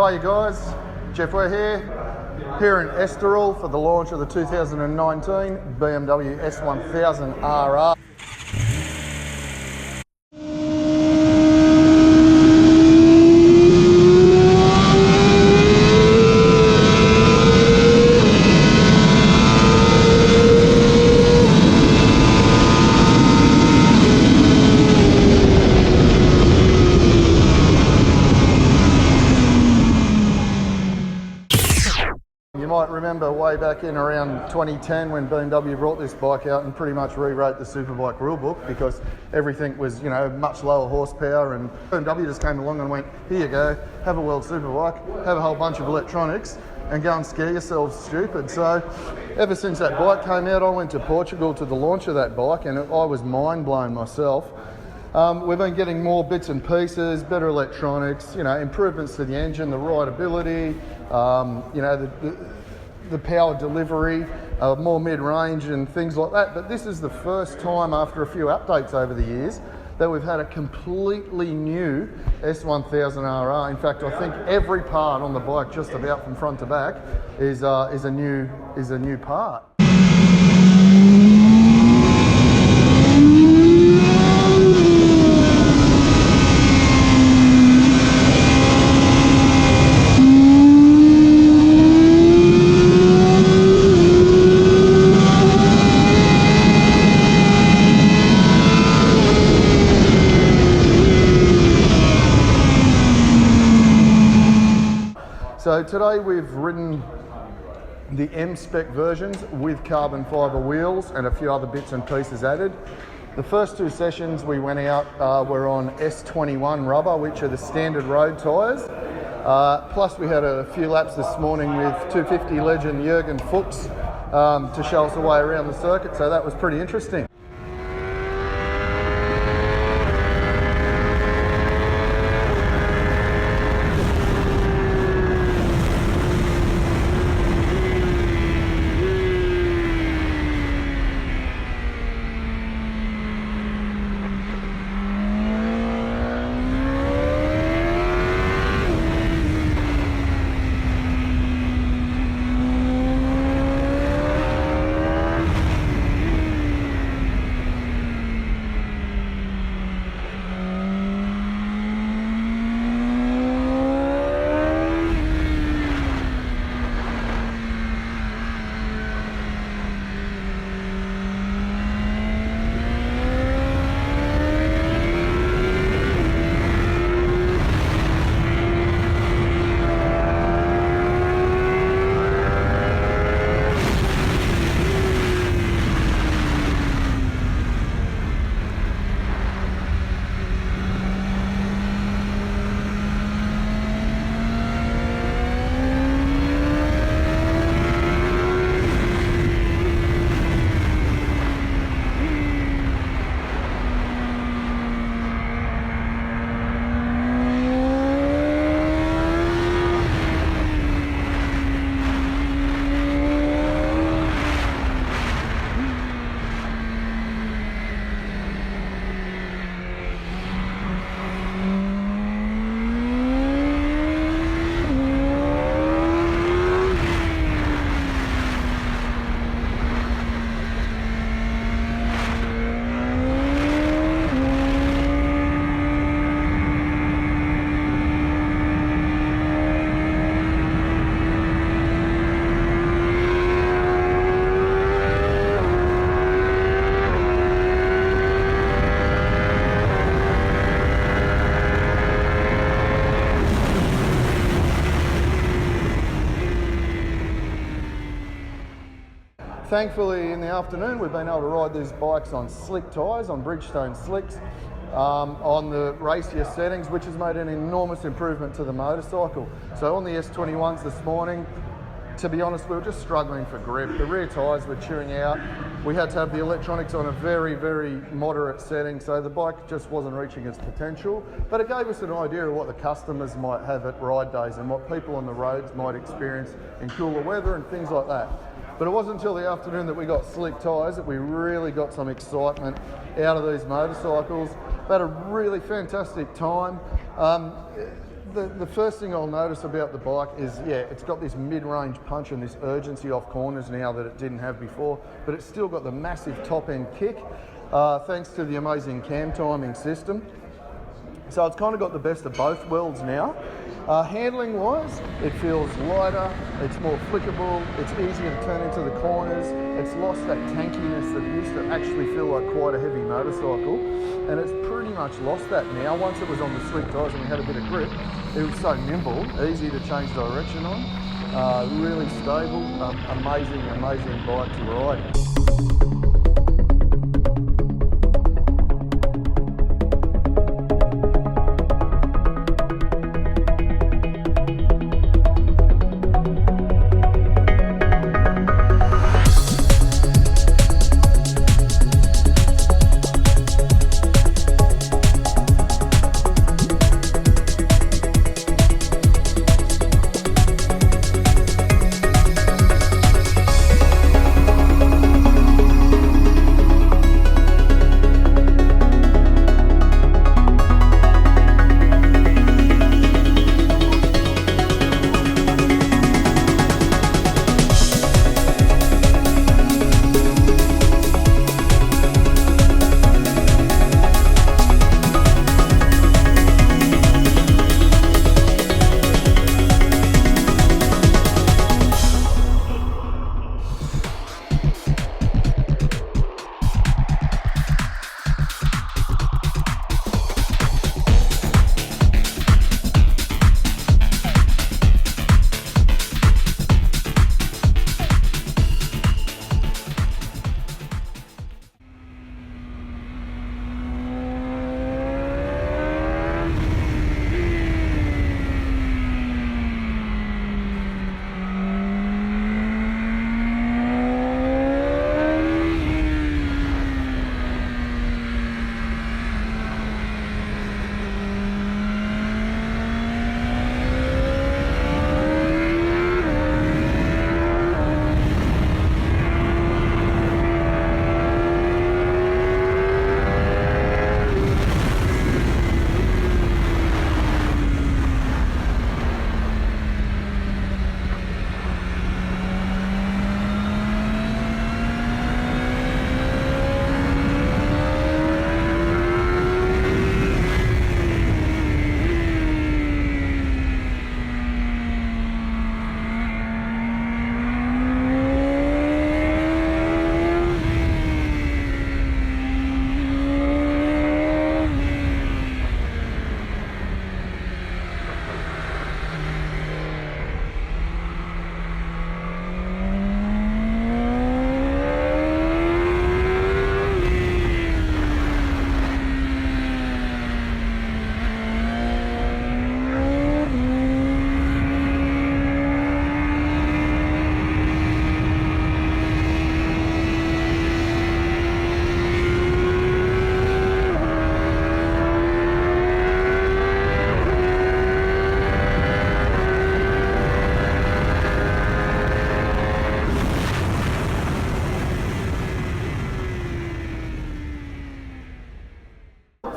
G'day guys, Jeff Ware here in Estoril for the launch of the 2019 BMW S1000RR. You might remember way back in around 2010 when BMW brought this bike out and pretty much rewrote the superbike rulebook because everything was, much lower horsepower, and BMW just came along and went, here you go, have a world superbike, have a whole bunch of electronics and go and scare yourselves stupid. So ever since that bike came out, I went to Portugal to the launch of that bike and I was mind blown myself. We've been getting more bits and pieces, better electronics, improvements to the engine, the rideability, the power delivery, more mid-range and things like that. But this is the first time after a few updates over the years that we've had a completely new S1000RR. In fact, I think every part on the bike, just about from front to back, is a new part. So today we've ridden the M-spec versions with carbon fibre wheels and a few other bits and pieces added. The first two sessions we went out were on S21 rubber, which are the standard road tyres. Plus we had a few laps this morning with 250 legend Jürgen Fuchs to show us the way around the circuit, so that was pretty interesting. Thankfully, in the afternoon, we've been able to ride these bikes on slick tyres, on Bridgestone slicks, on the racier settings, which has made an enormous improvement to the motorcycle. So on the S21s this morning, to be honest, we were just struggling for grip. The rear tyres were chewing out. We had to have the electronics on a very, very moderate setting, so the bike just wasn't reaching its potential. But it gave us an idea of what the customers might have at ride days and what people on the roads might experience in cooler weather and things like that. But it wasn't until the afternoon that we got slick tyres that we really got some excitement out of these motorcycles. We had a really fantastic time. the first thing I'll notice about the bike is, yeah, it's got this mid-range punch and this urgency off corners now that it didn't have before, but it's still got the massive top-end kick, thanks to the amazing cam timing system. So it's kind of got the best of both worlds now. Handling wise, it feels lighter, it's more flickable, it's easier to turn into the corners, it's lost that tankiness that it used to actually feel like quite a heavy motorcycle, and it's pretty much lost that now. Once it was on the slick tyres and we had a bit of grip, it was so nimble, easy to change direction on, really stable, amazing bike to ride.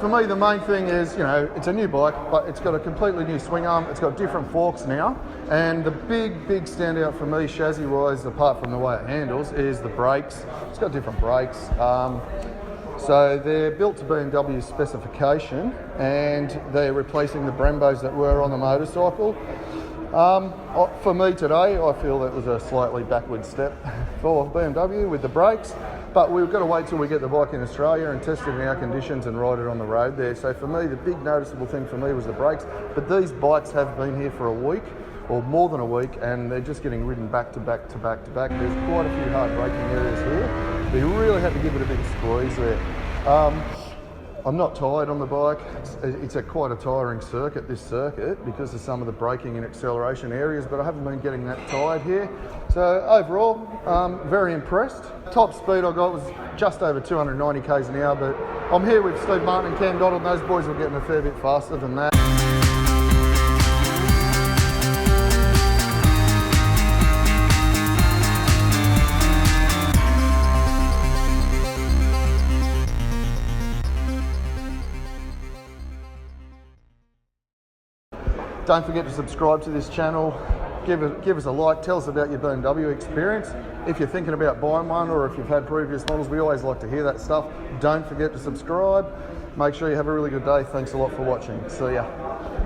For me, the main thing is, you know, it's a new bike, but it's got a completely new swing arm. It's got different forks now. And the big standout for me, chassis-wise, apart from the way it handles, is the brakes. It's got different brakes. So they're built to BMW specification, and they're replacing the Brembos that were on the motorcycle. For me today, I feel that was a slightly backward step for BMW with the brakes, but we've got to wait till we get the bike in Australia and test it in our conditions and ride it on the road there. So for me, the big noticeable thing for me was the brakes, but these bikes have been here for a week or more than a week, and they're just getting ridden back to back to back to back. There's quite a few hard braking areas here, but you really have to give it a bit of squeeze there. I'm not tired on the bike. It's quite a tiring circuit, this circuit, because of some of the braking and acceleration areas, but I haven't been getting that tired here. So overall, very impressed. Top speed I got was just over 290 k's an hour, but I'm here with Steve Martin and Cam Donald, and those boys were getting a fair bit faster than that. Don't forget to subscribe to this channel. Give us a like. Tell us about your BMW experience. If you're thinking about buying one, or if you've had previous models, we always like to hear that stuff. Don't forget to subscribe. Make sure you have a really good day. Thanks a lot for watching. See ya.